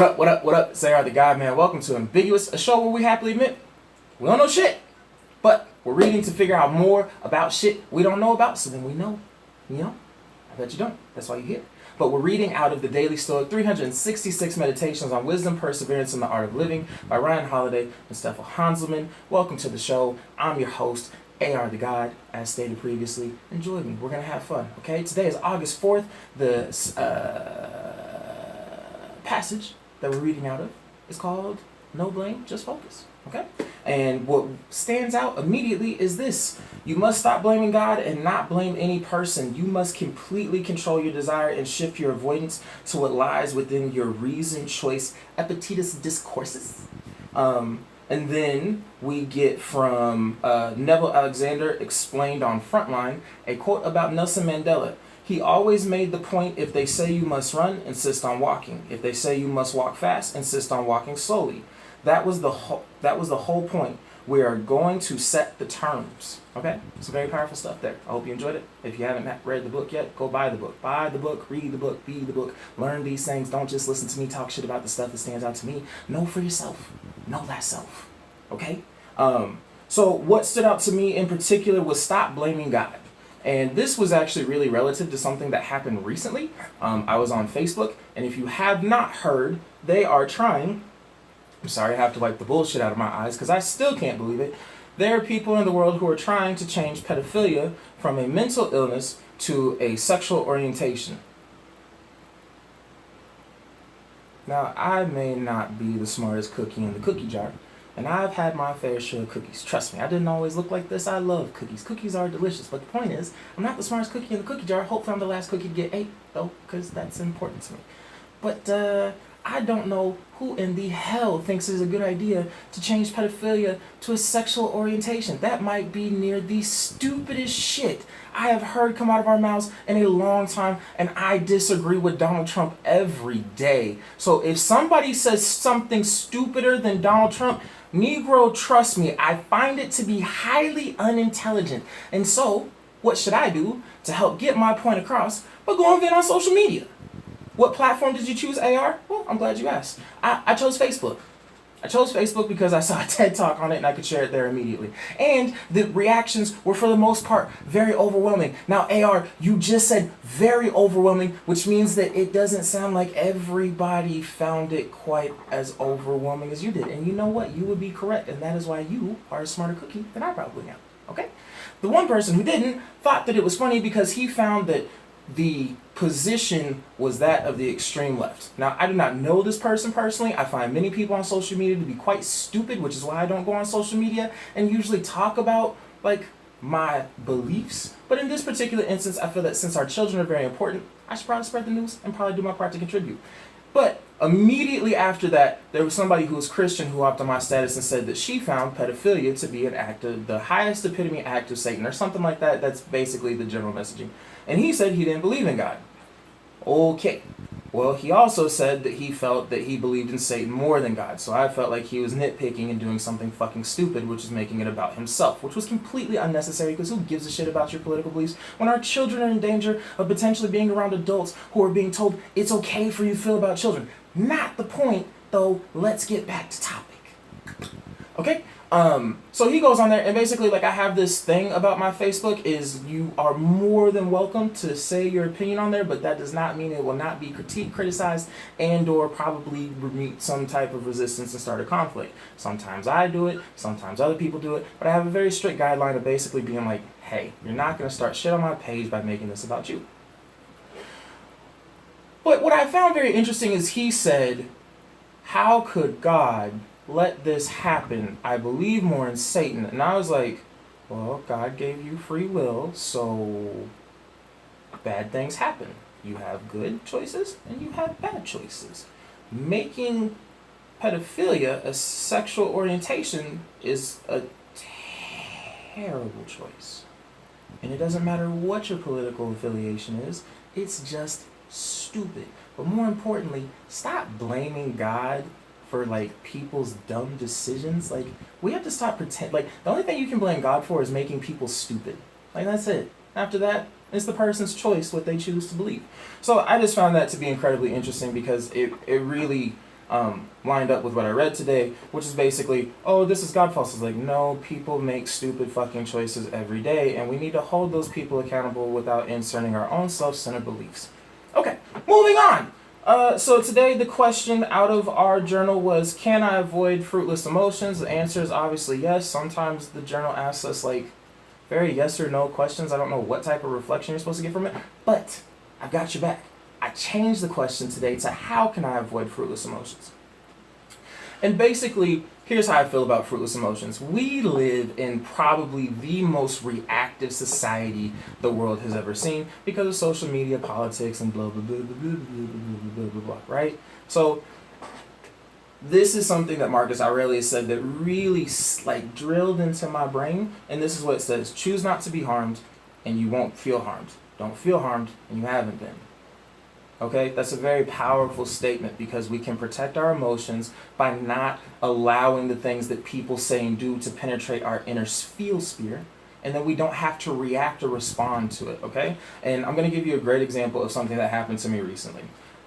What up? It's G.A.W.D, man. Welcome to Ambiguous, a show where we happily admit we don't know shit, but we're reading to figure out more about shit we don't know about. So when we know, I bet you don't. That's why you're here. But we're reading out of the Daily Stoic 366 Meditations on Wisdom, Perseverance, and the Art of Living by Ryan Holiday and Steffel Hanselman. Welcome to the show. I'm your host, A.R. the God, as stated previously. Enjoy me. We're going to have fun, okay? Today is August 4th. The passage that we're reading out of is called No Blame, Just Focus, okay? And what stands out immediately is this. You must stop blaming God and not blame any person. You must completely control your desire and shift your avoidance to what lies within your reason, choice, Epictetus discourses. And then we get from Neville Alexander, explained on Frontline, a quote about Nelson Mandela. He always made the point, if they say you must run, insist on walking. If they say you must walk fast, insist on walking slowly. That was the whole point. We are going to set the terms. Okay? Some very powerful stuff there. I hope you enjoyed it. If you haven't read the book yet, go buy the book. Buy the book, read the book, be the book. Learn these things. Don't just listen to me talk shit about the stuff that stands out to me. Know for yourself. Know thyself. Okay? So what stood out to me in particular was stop blaming God. And this was actually really relative to something that happened recently. I was on Facebook, and if you have not heard, they are trying, I'm sorry I have to wipe the bullshit out of my eyes because I still can't believe it. There are people in the world who are trying to change pedophilia from a mental illness to a sexual orientation. Now, I may not be the smartest cookie in the cookie jar, and I've had my fair share of cookies. Trust me, I didn't always look like this. I love cookies. Cookies are delicious. But the point is, I'm not the smartest cookie in the cookie jar. Hopefully I'm the last cookie to get ate, though, because that's important to me. But I don't know who in the hell thinks it's a good idea to change pedophilia to a sexual orientation. That might be near the stupidest shit I have heard come out of our mouths in a long time, and I disagree with Donald Trump every day. So if somebody says something stupider than Donald Trump, Negro, trust me, I find it to be highly unintelligent. And so, what should I do to help get my point across? But go and vent on social media. What platform did you choose, AR? Well, I'm glad you asked. I chose Facebook. I chose Facebook because I saw a TED Talk on it and I could share it there immediately. And the reactions were, for the most part, very overwhelming. Now, AR, you just said very overwhelming, which means that it doesn't sound like everybody found it quite as overwhelming as you did. And you know what? You would be correct, and that is why you are a smarter cookie than I probably am. Okay? The one person who didn't thought that it was funny because he found that the position was that of the extreme left. Now, I do not know this person personally. I find many people on social media to be quite stupid, which is why I don't go on social media and usually talk about, like, my beliefs. But in this particular instance, I feel that since our children are very important, I should probably spread the news and probably do my part to contribute. But immediately after that, there was somebody who was Christian who hopped on my status and said that she found pedophilia to be an act of the highest epitome act of Satan or something like that. That's basically the general messaging. And he said he didn't believe in God. Okay. Well, he also said that he felt that he believed in Satan more than God. So I felt like he was nitpicking and doing something fucking stupid, which is making it about himself, which was completely unnecessary because who gives a shit about your political beliefs when our children are in danger of potentially being around adults who are being told it's okay for you to feel about children. Not the point, though. Let's get back to topic. Okay? So he goes on there and basically, like, I have this thing about my Facebook is you are more than welcome to say your opinion on there, but that does not mean it will not be critiqued, criticized, and or probably meet some type of resistance and start a conflict. Sometimes I do it, sometimes other people do it, but I have a very strict guideline of basically being like, hey, you're not going to start shit on my page by making this about you. But what I found very interesting is he said, how could God let this happen? I believe more in Satan. And I was like, well, God gave you free will, so bad things happen. You have good choices and you have bad choices. Making pedophilia a sexual orientation is a terrible choice. And it doesn't matter what your political affiliation is, it's just stupid. But more importantly, stop blaming God for, like, people's dumb decisions. Like, we have to stop pretend. Like, the only thing you can blame God for is making people stupid. Like, that's it. After that, it's the person's choice what they choose to believe. So I just found that to be incredibly interesting because it really lined up with what I read today, which is basically, oh, this is God false. It's like, no, people make stupid fucking choices every day, and we need to hold those people accountable without inserting our own self-centered beliefs. Okay, moving on. So today the question out of our journal was, can I avoid fruitless emotions? The answer is obviously yes. Sometimes the journal asks us like very yes or no questions. I don't know what type of reflection you're supposed to get from it, but I've got your back. I changed the question today to how can I avoid fruitless emotions? And basically, here's how I feel about fruitless emotions. We live in probably the most reactive society the world has ever seen because of social media, politics, and blah, blah, blah, blah, blah, blah, blah, blah, blah, right? So this is something that Marcus Aurelius said that really like drilled into my brain. And this is what it says: choose not to be harmed and you won't feel harmed. Don't feel harmed and you haven't been. Okay, that's a very powerful statement because we can protect our emotions by not allowing the things that people say and do to penetrate our inner feel sphere, and then we don't have to react or respond to it, okay? And I'm going to give you a great example of something that happened to me recently.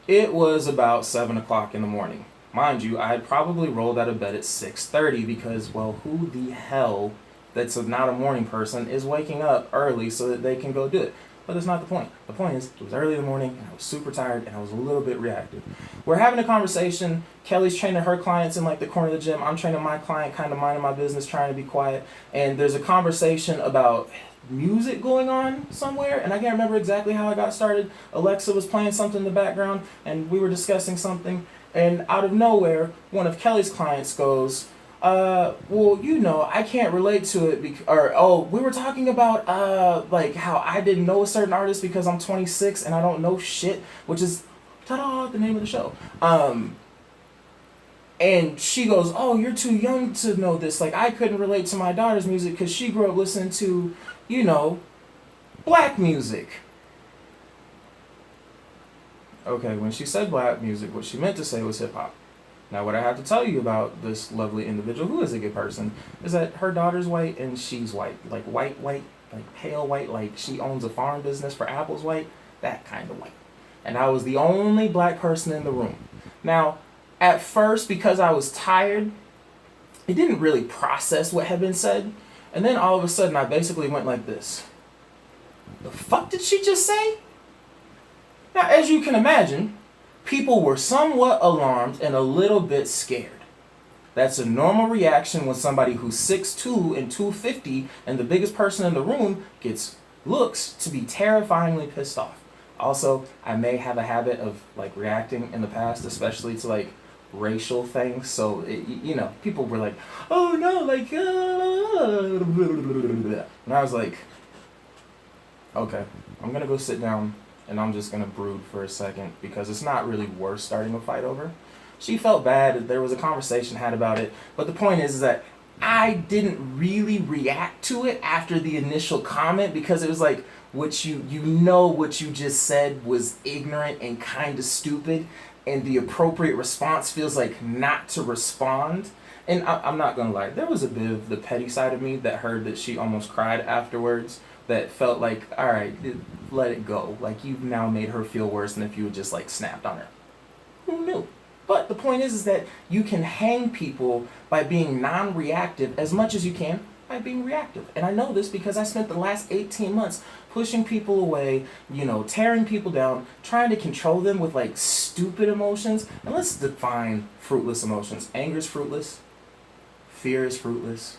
It was about 7 o'clock in the morning. Mind you, I had probably rolled out of bed at 6:30 because, well, who the hell that's not a morning person is waking up early so that they can go do it? But that's not the point. The point is, it was early in the morning, and I was super tired, and I was a little bit reactive. We're having a conversation. Kelly's training her clients in like the corner of the gym. I'm training my client, kind of minding my business, trying to be quiet. And there's a conversation about music going on somewhere, and I can't remember exactly how I got started. Alexa was playing something in the background, and we were discussing something. And out of nowhere, one of Kelly's clients goes, well, you know, I can't relate to it we were talking about, like how I didn't know a certain artist because I'm 26 and I don't know shit, which is, ta-da, the name of the show. And she goes, oh, you're too young to know this. Like, I couldn't relate to my daughter's music because she grew up listening to, you know, black music. Okay, when she said black music, what she meant to say was hip-hop. Now, what I have to tell you about this lovely individual, who is a good person, is that her daughter's white and she's white. Like white, like pale white, like she owns a farm business for apples white, that kind of white. And I was the only black person in the room. Now, at first, because I was tired, it didn't really process what had been said. And then all of a sudden, I basically went like this. The fuck did she just say? Now, as you can imagine, people were somewhat alarmed and a little bit scared. That's a normal reaction when somebody who's 6'2" and 250 and the biggest person in the room looks to be terrifyingly pissed off. Also, I may have a habit of like reacting in the past, especially to like racial things. So, you know, people were like, oh no, like, and I was like, okay, I'm going to go sit down. And I'm just going to brood for a second because it's not really worth starting a fight over. She felt bad. There was a conversation had about it. But the point is that I didn't really react to it after the initial comment because it was like, what you just said was ignorant and kind of stupid. And the appropriate response feels like not to respond. And I'm not going to lie. There was a bit of the petty side of me that heard that she almost cried afterwards. That felt like, all right, let it go. Like, you've now made her feel worse than if you had just, like, snapped on her. Who knew? But the point is that you can hang people by being non-reactive as much as you can by being reactive. And I know this because I spent the last 18 months pushing people away, you know, tearing people down, trying to control them with, like, stupid emotions. And let's define fruitless emotions. Anger is fruitless. Fear is fruitless.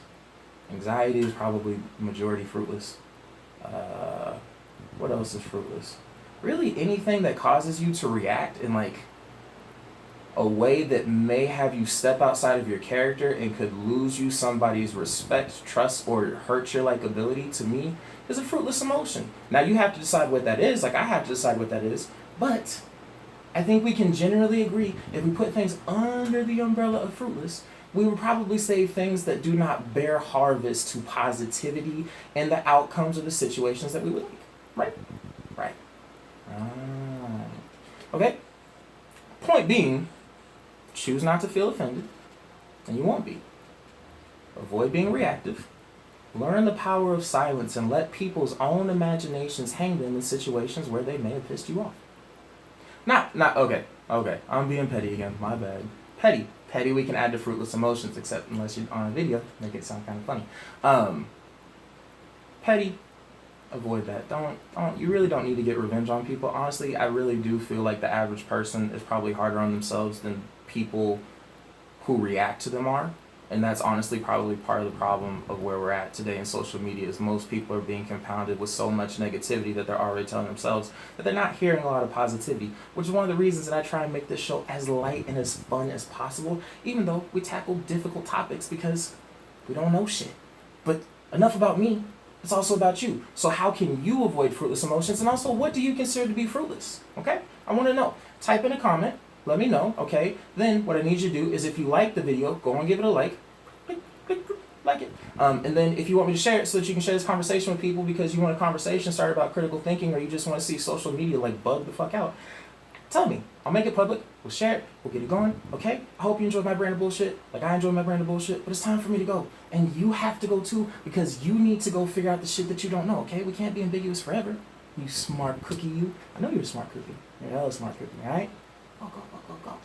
Anxiety is probably majority fruitless. What else is fruitless? Really anything that causes you to react in like a way that may have you step outside of your character and could lose you somebody's respect, trust, or hurt your likability, to me, is a fruitless emotion. Now you have to decide what that is. Like I have to decide what that is. But I think we can generally agree if we put things under the umbrella of fruitless, we would probably say things that do not bear harvest to positivity and the outcomes of the situations that we would like. Right. Okay. Point being, choose not to feel offended, and you won't be. Avoid being reactive. Learn the power of silence and let people's own imaginations hang them in situations where they may have pissed you off. Okay. I'm being petty again. My bad. Petty. Petty we can add to fruitless emotions, except unless you're on a video, make it sound kind of funny. Petty, avoid that. Don't you really don't need to get revenge on people. Honestly, I really do feel like the average person is probably harder on themselves than people who react to them are. And that's honestly probably part of the problem of where we're at today in social media is most people are being compounded with so much negativity that they're already telling themselves that they're not hearing a lot of positivity, which is one of the reasons that I try and make this show as light and as fun as possible, even though we tackle difficult topics because we don't know shit. But enough about me. It's also about you. So how can you avoid fruitless emotions? And also, what do you consider to be fruitless? Okay? I want to know. Type in a comment. Let me know, okay? Then what I need you to do is if you like the video, go and give it a like. Click, click, click, like it. And then if you want me to share it so that you can share this conversation with people because you want a conversation started about critical thinking or you just want to see social media like bug the fuck out, tell me. I'll make it public. We'll share it. We'll get it going, okay? I hope you enjoyed my brand of bullshit like I enjoyed my brand of bullshit, but it's time for me to go. And you have to go too because you need to go figure out the shit that you don't know, okay? We can't be ambiguous forever. You smart cookie, you. I know you're a smart cookie. You're a hella smart cookie, all right? Go, go, go, go, go.